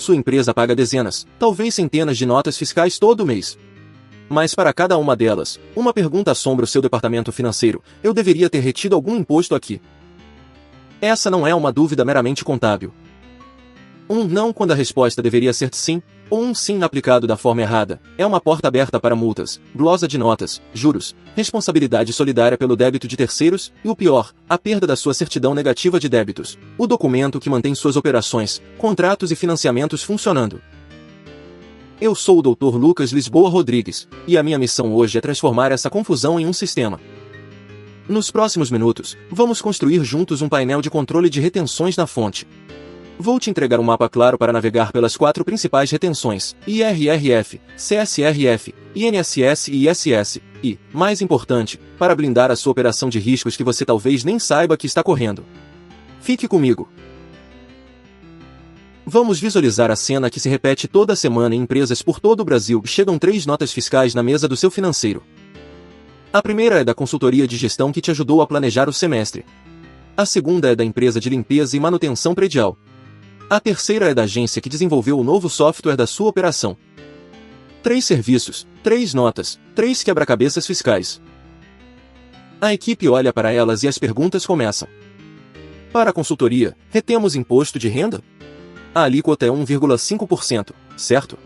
Sua empresa paga dezenas, talvez centenas de notas fiscais todo mês. Mas para cada uma delas, uma pergunta assombra o seu departamento financeiro: eu deveria ter retido algum imposto aqui? Essa não é uma dúvida meramente contábil. Um não quando a resposta deveria ser sim, ou um sim aplicado da forma errada, é uma porta aberta para multas, glosa de notas, juros, responsabilidade solidária pelo débito de terceiros, e o pior, a perda da sua certidão negativa de débitos, o documento que mantém suas operações, contratos e financiamentos funcionando. Eu sou o Dr. Lucas Lisboa Rodrigues, e a minha missão hoje é transformar essa confusão em um sistema. Nos próximos minutos, vamos construir juntos um painel de controle de retenções na fonte. Vou te entregar um mapa claro para navegar pelas 4 principais retenções: IRRF, CSRF, INSS e ISS, e, mais importante, para blindar a sua operação de riscos que você talvez nem saiba que está correndo. Fique comigo. Vamos visualizar a cena que se repete toda semana em empresas por todo o Brasil. Chegam 3 notas fiscais na mesa do seu financeiro. A primeira é da consultoria de gestão que te ajudou a planejar o semestre. A segunda é da empresa de limpeza e manutenção predial. A terceira é da agência que desenvolveu o novo software da sua operação. 3 serviços, 3 notas, 3 quebra-cabeças fiscais. A equipe olha para elas e as perguntas começam. Para a consultoria, retemos imposto de renda? A alíquota é 1,5%, certo?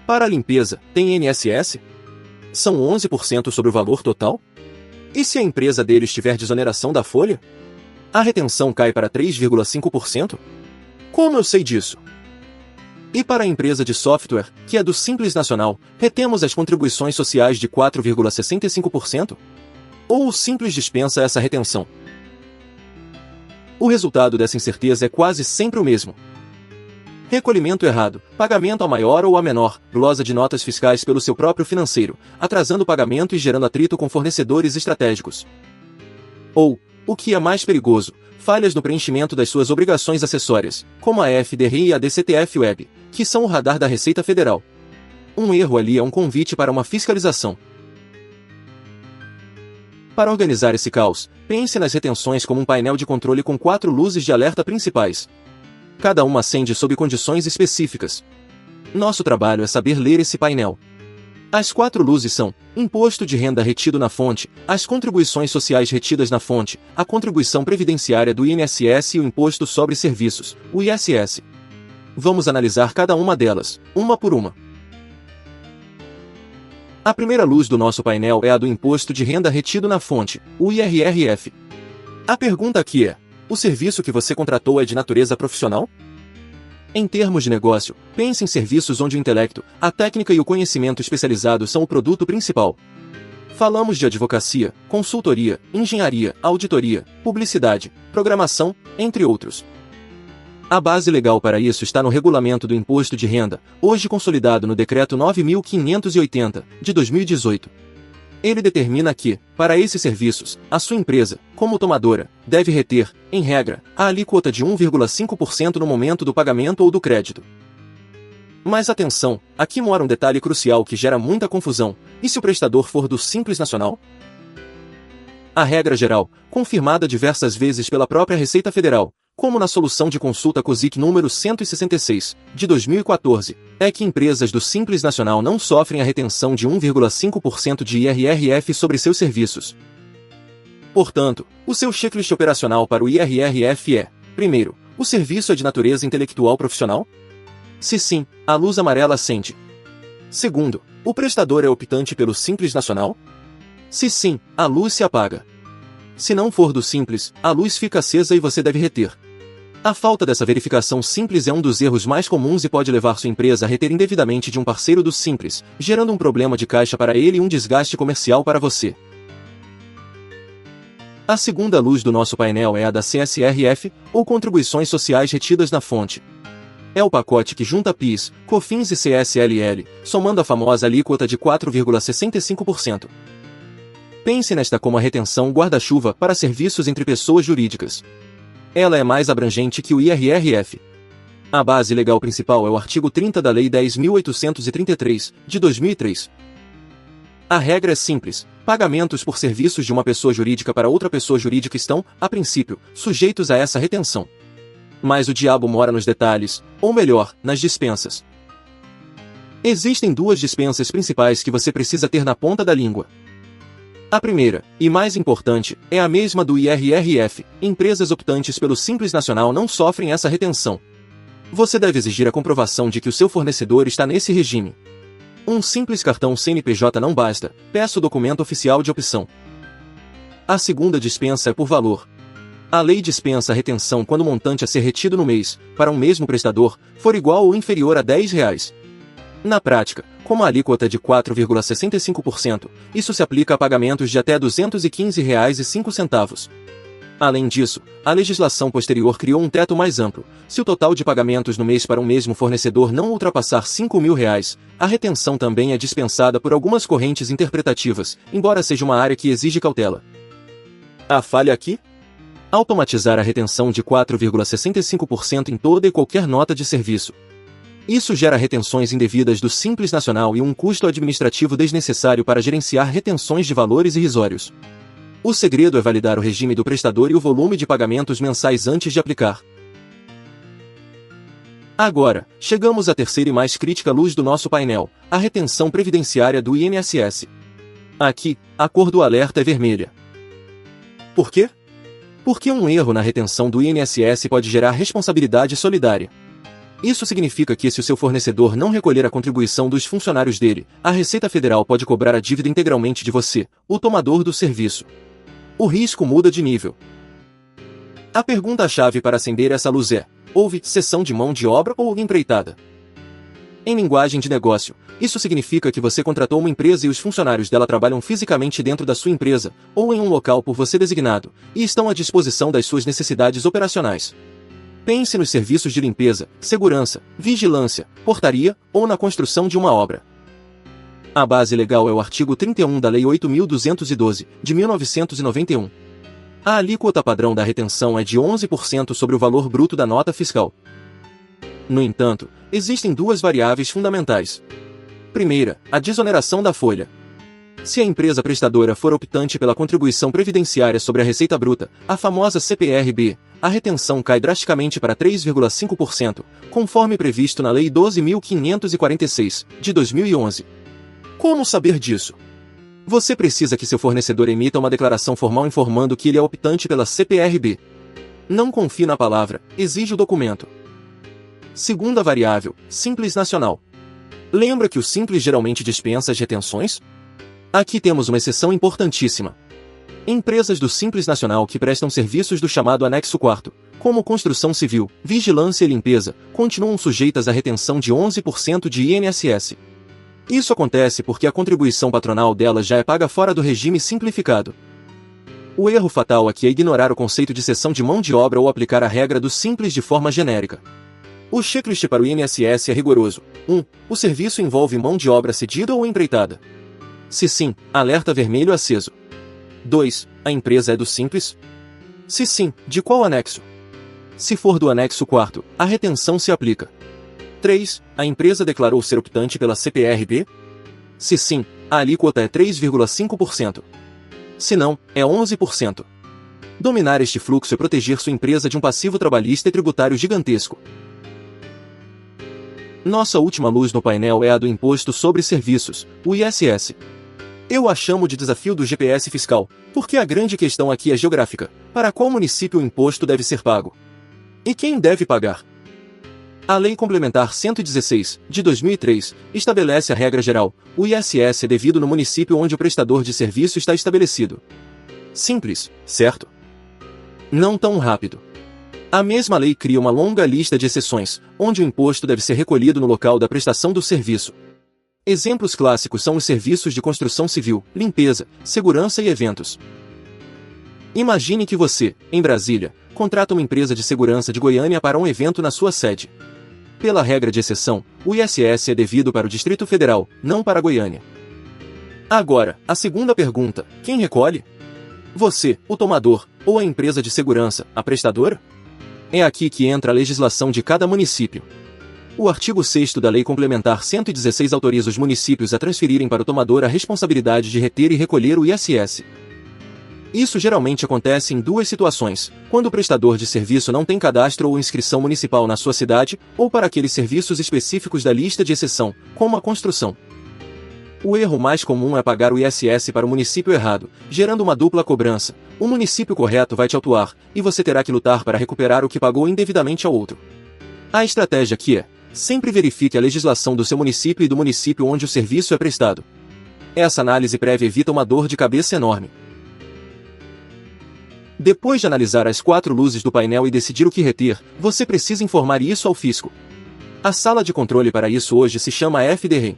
Para a limpeza, tem INSS? São 11% sobre o valor total? E se a empresa deles tiver desoneração da folha? A retenção cai para 3,5%? Como eu sei disso? E para a empresa de software, que é do Simples Nacional, retemos as contribuições sociais de 4,65%? Ou o Simples dispensa essa retenção? O resultado dessa incerteza é quase sempre o mesmo. Recolhimento errado, pagamento a maior ou a menor, glosa de notas fiscais pelo seu próprio financeiro, atrasando o pagamento e gerando atrito com fornecedores estratégicos. Ou, o que é mais perigoso, falhas no preenchimento das suas obrigações acessórias, como a FDRI e a DCTF Web, que são o radar da Receita Federal. Um erro ali é um convite para uma fiscalização. Para organizar esse caos, pense nas retenções como um painel de controle com 4 luzes de alerta principais. Cada uma acende sob condições específicas. Nosso trabalho é saber ler esse painel. As 4 luzes são: imposto de renda retido na fonte, as contribuições sociais retidas na fonte, a contribuição previdenciária do INSS e o imposto sobre serviços, o ISS. Vamos analisar cada uma delas, uma por uma. A primeira luz do nosso painel é a do imposto de renda retido na fonte, o IRRF. A pergunta aqui é: o serviço que você contratou é de natureza profissional? Em termos de negócio, pense em serviços onde o intelecto, a técnica e o conhecimento especializado são o produto principal. Falamos de advocacia, consultoria, engenharia, auditoria, publicidade, programação, entre outros. A base legal para isso está no Regulamento do Imposto de Renda, hoje consolidado no Decreto 9.580, de 2018. Ele determina que, para esses serviços, a sua empresa, como tomadora, deve reter, em regra, a alíquota de 1,5% no momento do pagamento ou do crédito. Mas atenção, aqui mora um detalhe crucial que gera muita confusão: e se o prestador for do Simples Nacional? A regra geral, confirmada diversas vezes pela própria Receita Federal, como na solução de consulta COSIC número 166, de 2014, é que empresas do Simples Nacional não sofrem a retenção de 1,5% de IRRF sobre seus serviços. Portanto, o seu checklist operacional para o IRRF é: primeiro, o serviço é de natureza intelectual profissional? Se sim, a luz amarela acende. Segundo, o prestador é optante pelo Simples Nacional? Se sim, a luz se apaga. Se não for do Simples, a luz fica acesa e você deve reter. A falta dessa verificação simples é um dos erros mais comuns e pode levar sua empresa a reter indevidamente de um parceiro do Simples, gerando um problema de caixa para ele e um desgaste comercial para você. A segunda luz do nosso painel é a da CSRF, ou Contribuições Sociais Retidas na Fonte. É o pacote que junta PIS, COFINS e CSLL, somando a famosa alíquota de 4,65%. Pense nesta como a retenção guarda-chuva para serviços entre pessoas jurídicas. Ela é mais abrangente que o IRRF. A base legal principal é o artigo 30 da Lei 10.833, de 2003. A regra é simples: pagamentos por serviços de uma pessoa jurídica para outra pessoa jurídica estão, a princípio, sujeitos a essa retenção. Mas o diabo mora nos detalhes, ou melhor, nas dispensas. Existem duas dispensas principais que você precisa ter na ponta da língua. A primeira, e mais importante, é a mesma do IRRF. Empresas optantes pelo Simples Nacional não sofrem essa retenção. Você deve exigir a comprovação de que o seu fornecedor está nesse regime. Um simples cartão CNPJ não basta, peça o documento oficial de opção. A segunda dispensa é por valor. A lei dispensa a retenção quando o montante a ser retido no mês, para um mesmo prestador, for igual ou inferior a R$10. Na prática, como a alíquota é de 4,65%, isso se aplica a pagamentos de até R$ 215,05. Além disso, a legislação posterior criou um teto mais amplo. Se o total de pagamentos no mês para um mesmo fornecedor não ultrapassar R$ 5.000, a retenção também é dispensada por algumas correntes interpretativas, embora seja uma área que exige cautela. A falha aqui? Automatizar a retenção de 4,65% em toda e qualquer nota de serviço. Isso gera retenções indevidas do Simples Nacional e um custo administrativo desnecessário para gerenciar retenções de valores irrisórios. O segredo é validar o regime do prestador e o volume de pagamentos mensais antes de aplicar. Agora, chegamos à terceira e mais crítica luz do nosso painel, a retenção previdenciária do INSS. Aqui, a cor do alerta é vermelha. Por quê? Porque um erro na retenção do INSS pode gerar responsabilidade solidária. Isso significa que se o seu fornecedor não recolher a contribuição dos funcionários dele, a Receita Federal pode cobrar a dívida integralmente de você, o tomador do serviço. O risco muda de nível. A pergunta-chave para acender essa luz é: houve cessão de mão de obra ou empreitada? Em linguagem de negócio, isso significa que você contratou uma empresa e os funcionários dela trabalham fisicamente dentro da sua empresa, ou em um local por você designado, e estão à disposição das suas necessidades operacionais. Pense nos serviços de limpeza, segurança, vigilância, portaria ou na construção de uma obra. A base legal é o artigo 31 da Lei 8.212, de 1991. A alíquota padrão da retenção é de 11% sobre o valor bruto da nota fiscal. No entanto, existem duas variáveis fundamentais. Primeira, a desoneração da folha. Se a empresa prestadora for optante pela contribuição previdenciária sobre a receita bruta, a famosa CPRB, a retenção cai drasticamente para 3,5%, conforme previsto na Lei 12.546, de 2011. Como saber disso? Você precisa que seu fornecedor emita uma declaração formal informando que ele é optante pela CPRB. Não confie na palavra, exige o documento. Segunda variável, Simples Nacional. Lembra que o Simples geralmente dispensa as retenções? Aqui temos uma exceção importantíssima. Empresas do Simples Nacional que prestam serviços do chamado Anexo 4º, como construção civil, vigilância e limpeza, continuam sujeitas à retenção de 11% de INSS. Isso acontece porque a contribuição patronal delas já é paga fora do regime simplificado. O erro fatal aqui é ignorar o conceito de cessão de mão de obra ou aplicar a regra do Simples de forma genérica. O checklist para o INSS é rigoroso. 1. O serviço envolve mão de obra cedida ou empreitada? Se sim, alerta vermelho aceso. 2. A empresa é do Simples? Se sim, de qual anexo? Se for do anexo 4º, a retenção se aplica. 3. A empresa declarou ser optante pela CPRB? Se sim, a alíquota é 3,5%. Se não, é 11%. Dominar este fluxo é proteger sua empresa de um passivo trabalhista e tributário gigantesco. Nossa última luz no painel é a do Imposto sobre Serviços, o ISS. Eu a chamo de desafio do GPS fiscal, porque a grande questão aqui é geográfica. Para qual município o imposto deve ser pago? E quem deve pagar? A Lei Complementar 116, de 2003, estabelece a regra geral: o ISS é devido no município onde o prestador de serviço está estabelecido. Simples, certo? Não tão rápido. A mesma lei cria uma longa lista de exceções, onde o imposto deve ser recolhido no local da prestação do serviço. Exemplos clássicos são os serviços de construção civil, limpeza, segurança e eventos. Imagine que você, em Brasília, contrata uma empresa de segurança de Goiânia para um evento na sua sede. Pela regra de exceção, o ISS é devido para o Distrito Federal, não para Goiânia. Agora, a segunda pergunta: quem recolhe? Você, o tomador, ou a empresa de segurança, a prestadora? É aqui que entra a legislação de cada município. O artigo 6º da Lei Complementar 116 autoriza os municípios a transferirem para o tomador a responsabilidade de reter e recolher o ISS. Isso geralmente acontece em duas situações: quando o prestador de serviço não tem cadastro ou inscrição municipal na sua cidade, ou para aqueles serviços específicos da lista de exceção, como a construção. O erro mais comum é pagar o ISS para o município errado, gerando uma dupla cobrança. O município correto vai te autuar, e você terá que lutar para recuperar o que pagou indevidamente ao outro. A estratégia aqui é: sempre verifique a legislação do seu município e do município onde o serviço é prestado. Essa análise prévia evita uma dor de cabeça enorme. Depois de analisar as 4 luzes do painel e decidir o que reter, você precisa informar isso ao fisco. A sala de controle para isso hoje se chama FDREM.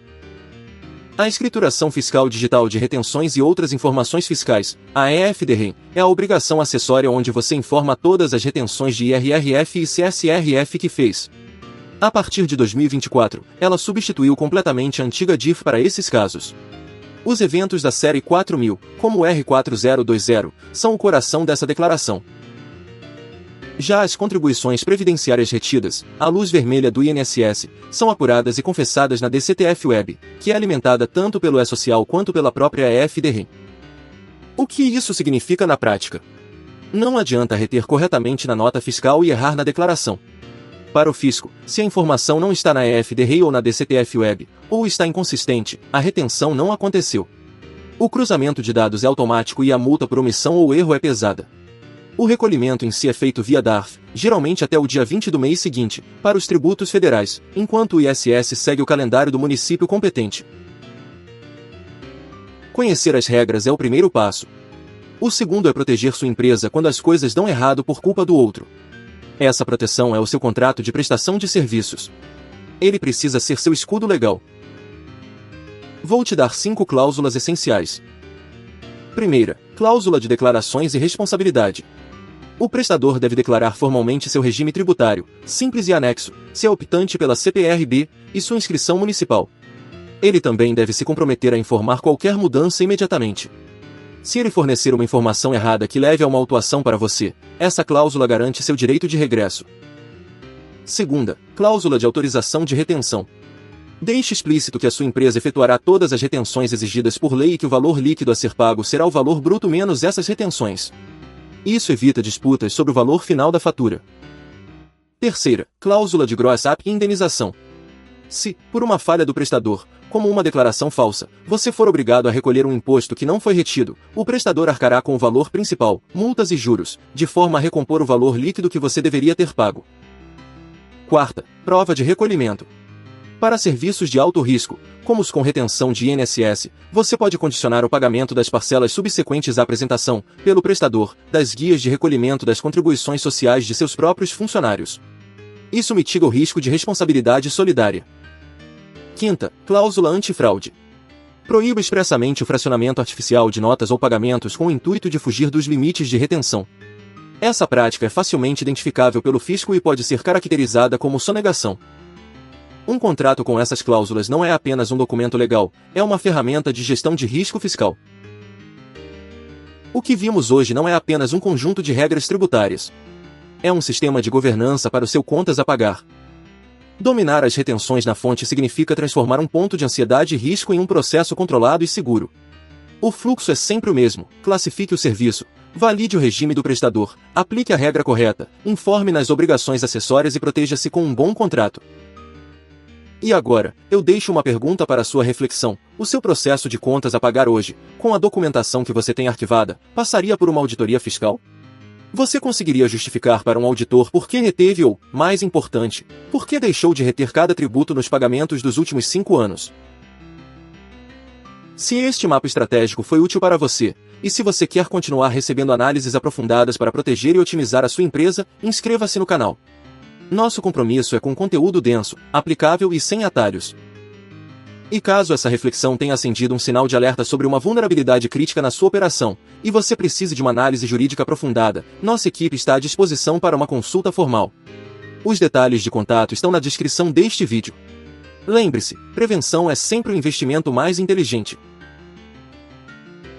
A escrituração fiscal digital de retenções e outras informações fiscais, a EFDREM, é a obrigação acessória onde você informa todas as retenções de IRRF e CSRF que fez. A partir de 2024, ela substituiu completamente a antiga DIF para esses casos. Os eventos da série 4000, como o R4020, são o coração dessa declaração. Já as contribuições previdenciárias retidas, a luz vermelha do INSS, são apuradas e confessadas na DCTF Web, que é alimentada tanto pelo E-Social quanto pela própria EFDREM. O que isso significa na prática? Não adianta reter corretamente na nota fiscal e errar na declaração. Para o fisco, se a informação não está na EFDREM ou na DCTF Web, ou está inconsistente, a retenção não aconteceu. O cruzamento de dados é automático e a multa por omissão ou erro é pesada. O recolhimento em si é feito via DARF, geralmente até o dia 20 do mês seguinte, para os tributos federais, enquanto o ISS segue o calendário do município competente. Conhecer as regras é o primeiro passo. O segundo é proteger sua empresa quando as coisas dão errado por culpa do outro. Essa proteção é o seu contrato de prestação de serviços. Ele precisa ser seu escudo legal. Vou te dar 5 cláusulas essenciais. Primeira, cláusula de declarações e responsabilidade. O prestador deve declarar formalmente seu regime tributário, simples e anexo, se é optante pela CPRB, e sua inscrição municipal. Ele também deve se comprometer a informar qualquer mudança imediatamente. Se ele fornecer uma informação errada que leve a uma autuação para você, essa cláusula garante seu direito de regresso. Segunda, cláusula de autorização de retenção. Deixe explícito que a sua empresa efetuará todas as retenções exigidas por lei e que o valor líquido a ser pago será o valor bruto menos essas retenções. Isso evita disputas sobre o valor final da fatura. Terceira, cláusula de gross-up e indenização. Se, por uma falha do prestador, como uma declaração falsa, você for obrigado a recolher um imposto que não foi retido, o prestador arcará com o valor principal, multas e juros, de forma a recompor o valor líquido que você deveria ter pago. Quarta, prova de recolhimento. Para serviços de alto risco, como os com retenção de INSS, você pode condicionar o pagamento das parcelas subsequentes à apresentação, pelo prestador, das guias de recolhimento das contribuições sociais de seus próprios funcionários. Isso mitiga o risco de responsabilidade solidária. Quinta, cláusula antifraude. Proíbe expressamente o fracionamento artificial de notas ou pagamentos com o intuito de fugir dos limites de retenção. Essa prática é facilmente identificável pelo fisco e pode ser caracterizada como sonegação. Um contrato com essas cláusulas não é apenas um documento legal, é uma ferramenta de gestão de risco fiscal. O que vimos hoje não é apenas um conjunto de regras tributárias. É um sistema de governança para o seu contas a pagar. Dominar as retenções na fonte significa transformar um ponto de ansiedade e risco em um processo controlado e seguro. O fluxo é sempre o mesmo: classifique o serviço, valide o regime do prestador, aplique a regra correta, informe nas obrigações acessórias e proteja-se com um bom contrato. E agora, eu deixo uma pergunta para sua reflexão: o seu processo de contas a pagar hoje, com a documentação que você tem arquivada, passaria por uma auditoria fiscal? Você conseguiria justificar para um auditor por que reteve ou, mais importante, por que deixou de reter cada tributo nos pagamentos dos últimos 5 anos? Se este mapa estratégico foi útil para você, e se você quer continuar recebendo análises aprofundadas para proteger e otimizar a sua empresa, inscreva-se no canal. Nosso compromisso é com conteúdo denso, aplicável e sem atalhos. E caso essa reflexão tenha acendido um sinal de alerta sobre uma vulnerabilidade crítica na sua operação, e você precise de uma análise jurídica aprofundada, nossa equipe está à disposição para uma consulta formal. Os detalhes de contato estão na descrição deste vídeo. Lembre-se, prevenção é sempre o investimento mais inteligente.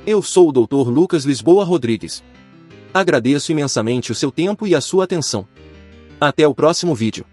Eu sou o Dr. Lucas Lisboa Rodrigues. Agradeço imensamente o seu tempo e a sua atenção. Até o próximo vídeo.